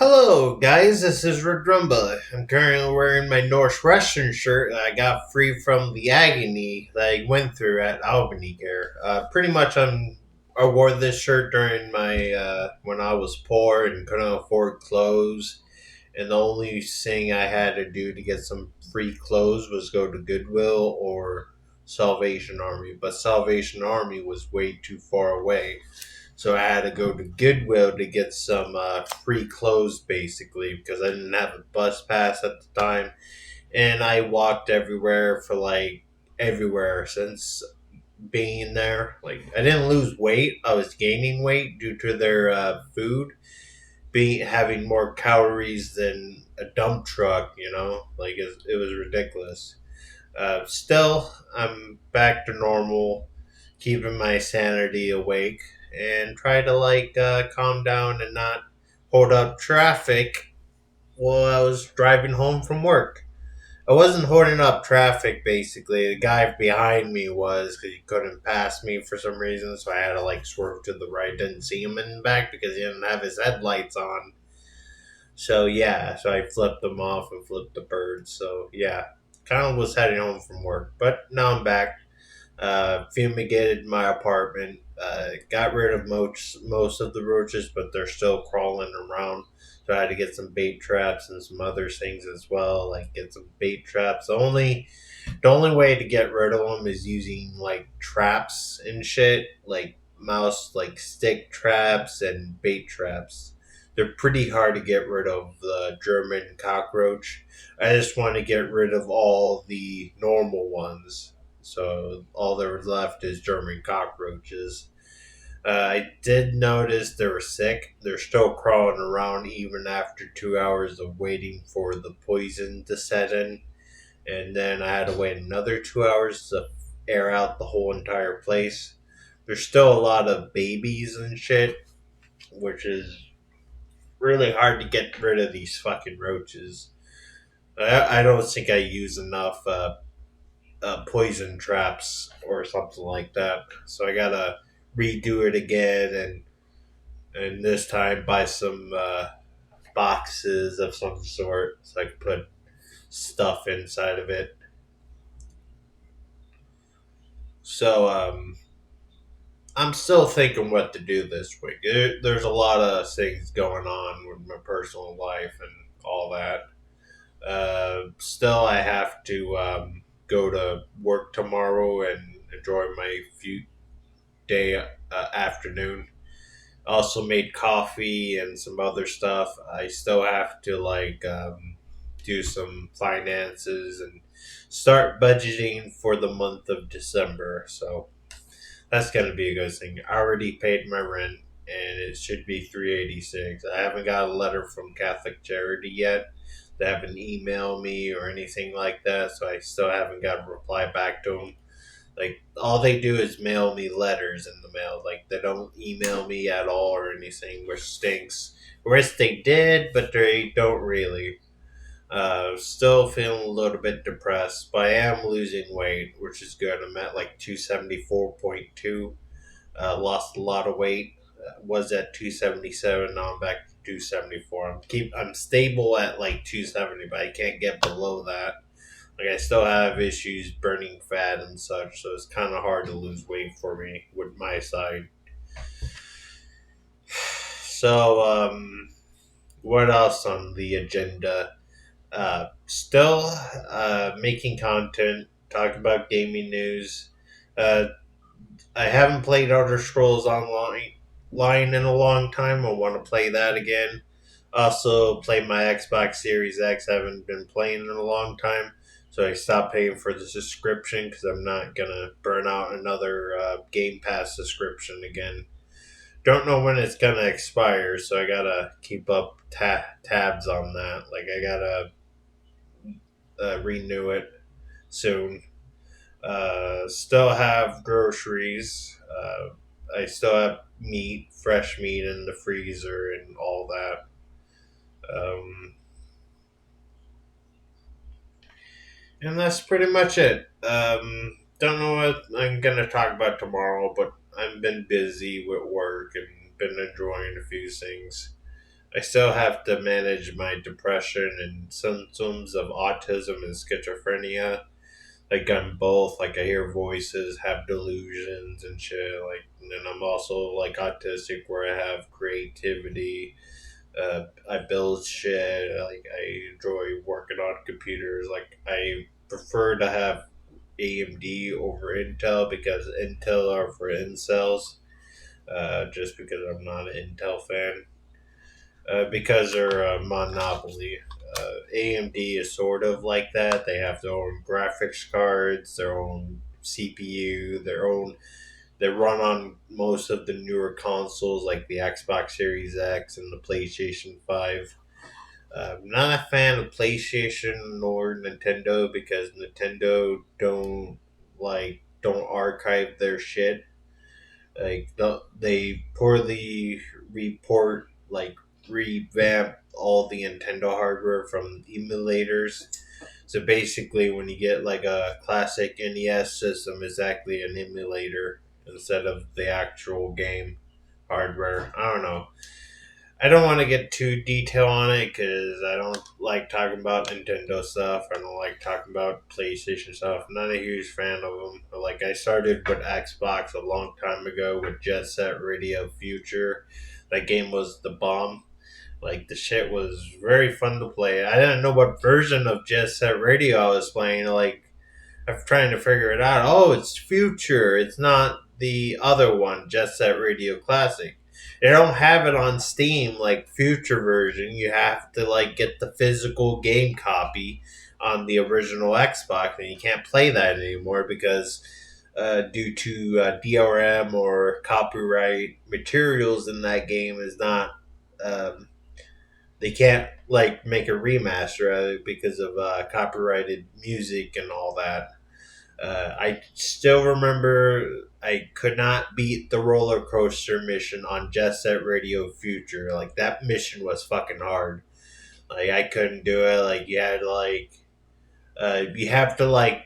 Hello, guys. This is Drumba. I'm currently wearing my Northwestern shirt that I got free from the agony that I went through at Albany here. Pretty much, I wore this shirt during my when I was poor and couldn't afford clothes, and the only thing I had to do to get some free clothes was go to Goodwill or Salvation Army. But Salvation Army was way too far away. So I had to go to Goodwill to get some free clothes, basically, because I didn't have a bus pass at the time, and I walked everywhere for like everywhere since being there. Like I didn't lose weight; I was gaining weight due to their food being having more calories than a dump truck. Like it was ridiculous. Still, I'm back to normal, keeping my sanity awake, and try to calm down and not hold up traffic while I was driving home from work. I wasn't holding up traffic basically. The guy behind me was because he couldn't pass me for some reason, so I had to swerve to the right. Didn't see him in the back because he didn't have his headlights on. So yeah, so I flipped them off and flipped the birds. So yeah, kind of was heading home from work, but now I'm back. Fumigated my apartment. Got rid of most of the roaches, but they're still crawling around. So I had to get some bait traps and some other things as well. Like get some bait traps. The only way to get rid of them is using like traps and shit, like mouse, like stick traps and bait traps. They're pretty hard to get rid of the German cockroach. I just want to get rid of all the normal ones. So all there left is German cockroaches. I did notice they were sick. They're still crawling around even after 2 hours of waiting for the poison to set in. And then I had to wait another 2 hours to air out the whole entire place. There's still a lot of babies and shit, which is really hard to get rid of these fucking roaches. I don't think I use enough poison traps or something like that. So I gotta redo it again and this time buy some boxes of some sort so I can put stuff inside of it. So I'm still thinking what to do this week. There's a lot of things going on with my personal life and all that. Still, I have to go to work tomorrow and enjoy my few day afternoon. Also made coffee and some other stuff. I still have to do some finances and start budgeting for the month of December. So that's gonna be a good thing. I already paid my rent and it should be $386. I haven't got a letter from Catholic Charity yet. They haven't emailed me or anything like that, so I still haven't got a reply back to them. Like all they do is mail me letters in the mail. Like they don't email me at all or anything, which stinks. Wish they did, but they don't really. Still feeling a little bit depressed, but I am losing weight, which is good. I'm at like 274.2. Lost a lot of weight. Was at 277. Now I'm back to 274. I'm stable at like 270, but I can't get below that. Like I still have issues burning fat and such, so it's kind of hard to lose weight for me with my side. So, what else on the agenda? Still making content, talk about gaming news. Uh, I haven't played Elder Scrolls Online in a long time. I want to play that again. Also, play my Xbox Series X. I haven't been playing in a long time, so I stopped paying for the subscription because I'm not gonna burn out another Game Pass subscription again. Don't know when it's gonna expire, so I gotta keep up tabs on that. Like I gotta renew it soon. Still have groceries. I still have fresh meat in the freezer and all that. Um, and that's pretty much it. Don't know what I'm going to talk about tomorrow, but I've been busy with work and been enjoying a few things. I still have to manage my depression and symptoms of autism and schizophrenia. Like I'm both. Like I hear voices, have delusions and shit. Like, and then I'm also like autistic, where I have creativity. I build shit. Like I enjoy working on computers. Like I prefer to have AMD over Intel because Intel are for incels. Just because I'm not an Intel fan. Because they're a monopoly. AMD is sort of like that. They have their own graphics cards, their own CPU, their own. They run on most of the newer consoles like the Xbox Series X and the PlayStation 5. I'm not a fan of PlayStation nor Nintendo because Nintendo don't archive their shit. They poorly report like revamp all the Nintendo hardware from emulators. So basically, when you get like a classic NES system, it's actually an emulator instead of the actual game hardware. I don't know. I don't want to get too detail on it because I don't like talking about Nintendo stuff. I don't like talking about PlayStation stuff. I'm not a huge fan of them. But like I started with Xbox a long time ago with Jet Set Radio Future. That game was the bomb. Like the shit was very fun to play. I didn't know what version of Jet Set Radio I was playing. Like I'm trying to figure it out. Oh, it's Future. It's not the other one, Jet Set Radio Classic. They don't have it on Steam like Future version. You have to like get the physical game copy on the original Xbox, and you can't play that anymore because due to DRM or copyright materials in that game is not. Um, they can't like make a remaster of it because of copyrighted music and all that. I still remember I could not beat the roller coaster mission on Jet Set Radio Future. Like that mission was fucking hard. Like I couldn't do it. Like you have to like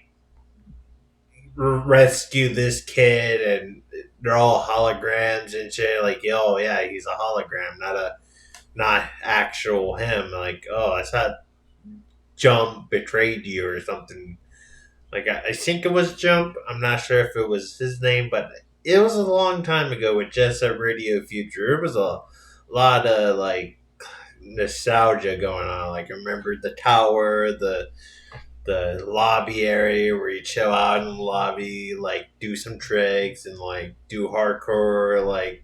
rescue this kid, and they're all holograms and shit. Like oh yeah, he's a hologram, not actual him. Like oh, that's how Jump betrayed you or something. Like I think it was Jump. I'm not sure if it was his name, but it was a long time ago with Jet Set Radio Future. It was a lot of like nostalgia going on. Like I remember the tower, the lobby area where you chill out in the lobby, like do some tricks and like do hardcore, like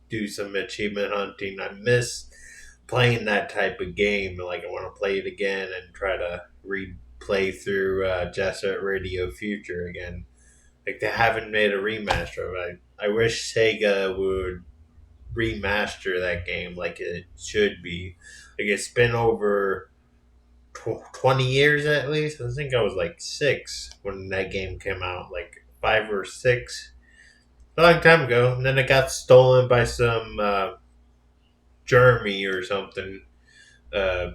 do some achievement hunting. I miss playing that type of game. Like I want to play it again and try to replay through Jet Set Radio Future again. Like they haven't made a remaster of it. I wish Sega would remaster that game like it should be. Like it's been over 20 years at least. I think I was like 6 when that game came out, like 5 or 6. A long time ago. And then it got stolen by some Jeremy or something. Uh,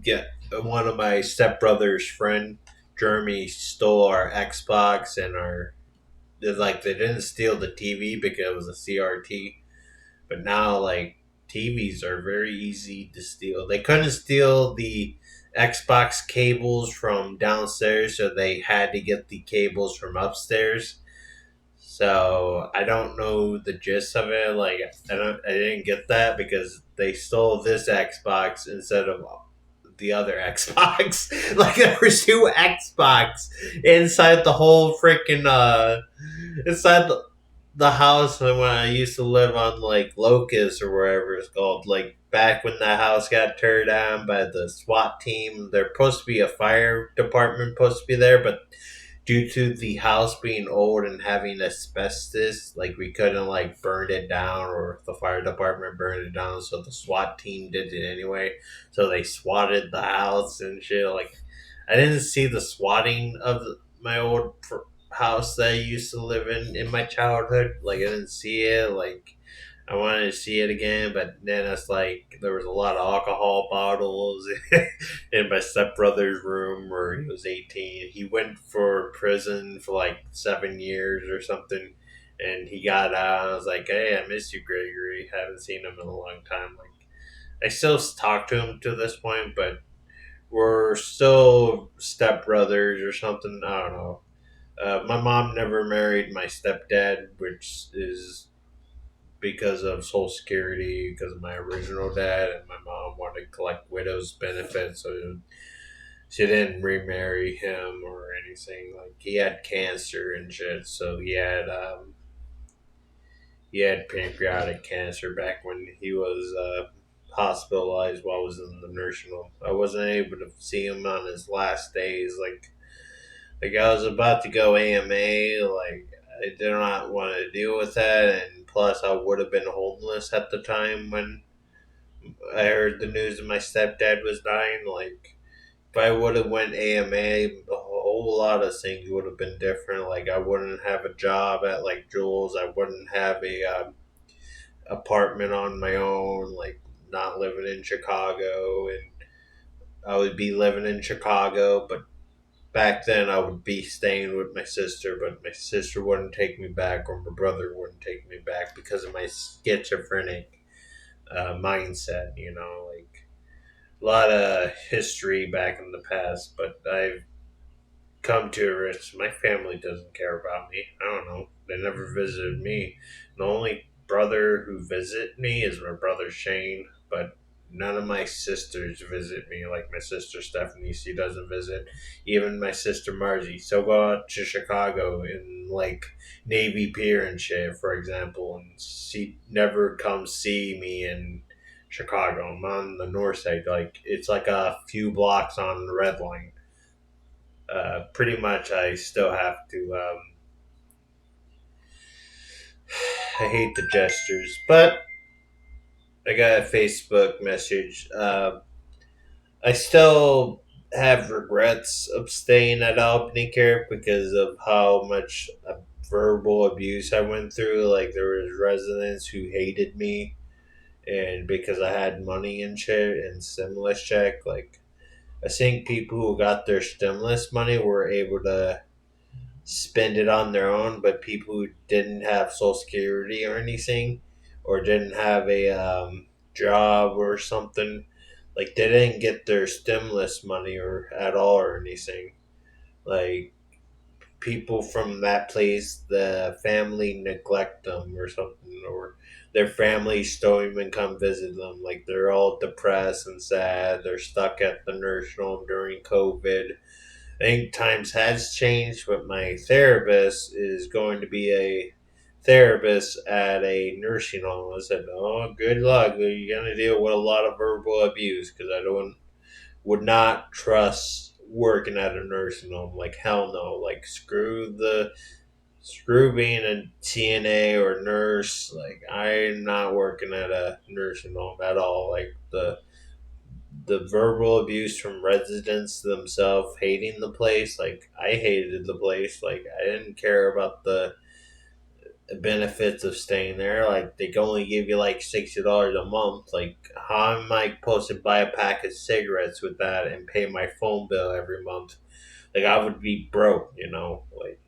yeah, one of my stepbrother's friend, Jeremy, stole our Xbox and our. Like they didn't steal the TV because it was a CRT, but now like TVs are very easy to steal. They couldn't steal the Xbox cables from downstairs, so they had to get the cables from upstairs. So I don't know the gist of it. Like I didn't get that because they stole this Xbox instead of the other Xbox. Like there was 2 Xbox inside the whole freaking inside the house when I used to live on like Locust or wherever it's called. Like back when the house got turned down by the SWAT team, there's supposed to be a fire department supposed to be there, but due to the house being old and having asbestos, like we couldn't like burn it down or the fire department burned it down, so the SWAT team did it anyway. So they swatted the house and shit. Like I didn't see the swatting of my old house that I used to live in my childhood. Like I didn't see it. Like I wanted to see it again, but then it's like there was a lot of alcohol bottles in my stepbrother's room where he was 18. He went for prison for like 7 years or something, and he got out. I was like, "Hey, I miss you, Gregory. Haven't seen him in a long time." Like I still talk to him to this point, but we're still stepbrothers or something. I don't know. My mom never married my stepdad, which is because of Social Security, because of my original dad, and my mom wanted to collect widow's benefits, so she didn't remarry him or anything. Like he had cancer and shit, so he had pancreatic cancer back when he was hospitalized while I was in the nursing home. I wasn't able to see him on his last days. Like I was about to go AMA. Like I did not want to deal with that, and plus I would have been homeless at the time when I heard the news that my stepdad was dying. Like if I would have went AMA, a whole lot of things would have been different. Like I wouldn't have a job at like Jules. I wouldn't have a apartment on my own. Like not living in Chicago, and I would be living in Chicago. But back then, I would be staying with my sister. But my sister wouldn't take me back, or my brother wouldn't take me back because of my schizophrenic mindset. You know, like a lot of history back in the past, but I've come to a risk. My family doesn't care about me. I don't know. They never visited me. The only brother who visit me is my brother Shane, but none of my sisters visit me. Like my sister Stephanie, she doesn't visit. Even my sister Margie. So go out to Chicago in like Navy Pier and shit, for example, and she never comes see me in Chicago. I'm on the north side. Like it's like a few blocks on the red line. Pretty much, I still have to. I hate the gestures, but I got a Facebook message. I still have regrets of staying at Albany Care because of how much verbal abuse I went through. Like there was residents who hated me, and because I had money and shit and stimulus check, like I think people who got their stimulus money were able to spend it on their own, but people who didn't have Social Security or anything, or didn't have a job or something, like they didn't get their stimulus money or at all or anything. Like people from that place, the family neglect them or something, or their families don't even come visit them. Like they're all depressed and sad. They're stuck at the nursing home during COVID. I think times has changed, but my therapist is going to be a therapist at a nursing home. I said, "Oh, good luck. You're going to deal with a lot of verbal abuse because I don't would not trust working at a nursing home. Like hell no. Like screw being a TNA or nurse. Like I'm not working at a nursing home at all. Like the verbal abuse from residents themselves hating the place. Like I hated the place. Like I didn't care about the benefits of staying there. Like they can only give you like $60 a month. Like how am I supposed to buy a pack of cigarettes with that and pay my phone bill every month? Like I would be broke, you know. Like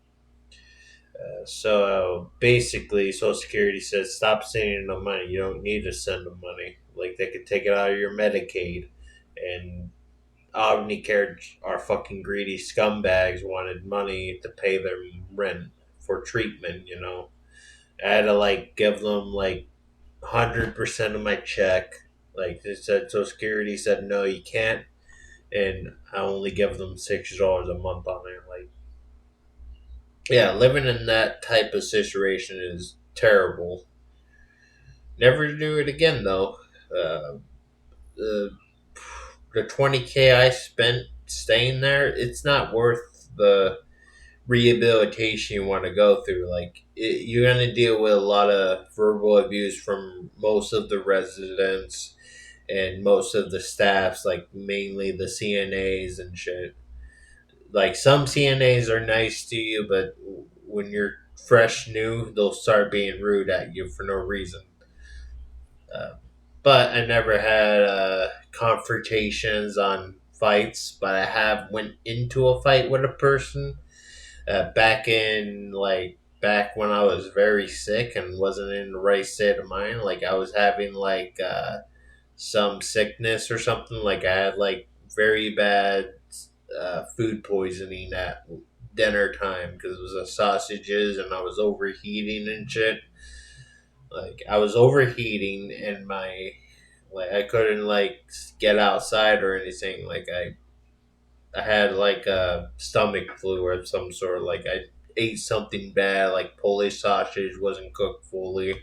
so basically, Social Security says stop sending them money. You don't need to send them money. Like they could take it out of your Medicaid, and Omnicare are fucking greedy scumbags wanted money to pay their rent for treatment, you know. I had to like give them like 100% of my check. Like they said Social Security said no you can't, and I only give them $6 a month on it. Like yeah, living in that type of situation is terrible. Never do it again though. Uh, the the 20K I spent staying there, it's not worth the rehabilitation you want to go through. Like you're going to deal with a lot of verbal abuse from most of the residents and most of the staffs, like mainly the CNAs and shit. Like some CNAs are nice to you, but when you're fresh new, they'll start being rude at you for no reason. Uh, but I never had confrontations on fights, but I have went into a fight with a person back when I was very sick and wasn't in the right state of mind. Like I was having like some sickness or something. Like I had like very bad food poisoning at dinner time because it was the sausages and I was overheating and shit. Like I was overheating and my like I couldn't like get outside or anything. Like I had like a stomach flu or some sort. Like I ate something bad, like Polish sausage wasn't cooked fully.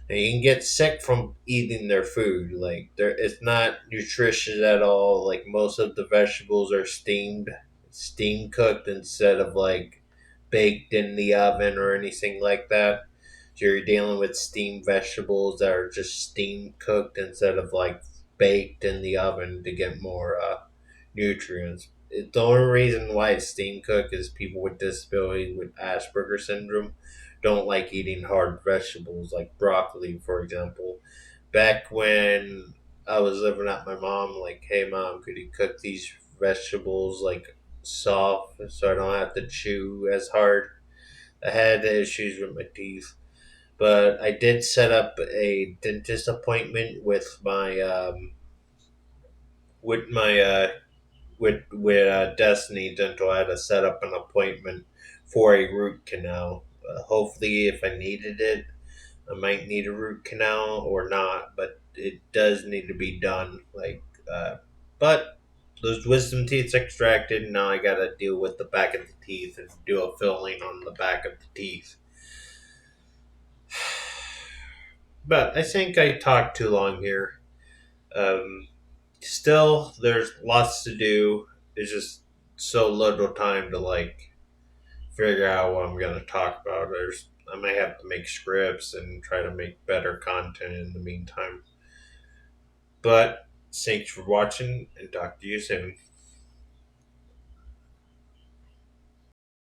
And you can get sick from eating their food. Like it's not nutritious at all. Like most of the vegetables are steam cooked instead of like baked in the oven or anything like that. So you're dealing with steamed vegetables that are just steam cooked instead of like baked in the oven to get more nutrients. The only reason why it's steam cooked is people with disabilities with Asperger syndrome don't like eating hard vegetables like broccoli, for example. Back when I was living at my mom, like, hey mom, could you cook these vegetables like soft so I don't have to chew as hard? I had issues with my teeth, but I did set up a dentist appointment with my Destiny Dental. I had to set up an appointment for a root canal. Hopefully, if I needed it, I might need a root canal or not, but it does need to be done. But those wisdom teeth extracted. Now I gotta deal with the back of the teeth and do a filling on the back of the teeth. But I think I talked too long here. Um, Still, there's lots to do. There's just so little time to like figure out what I'm gonna talk about. I might have to make scripts and try to make better content in the meantime. But thanks for watching and talk to you soon.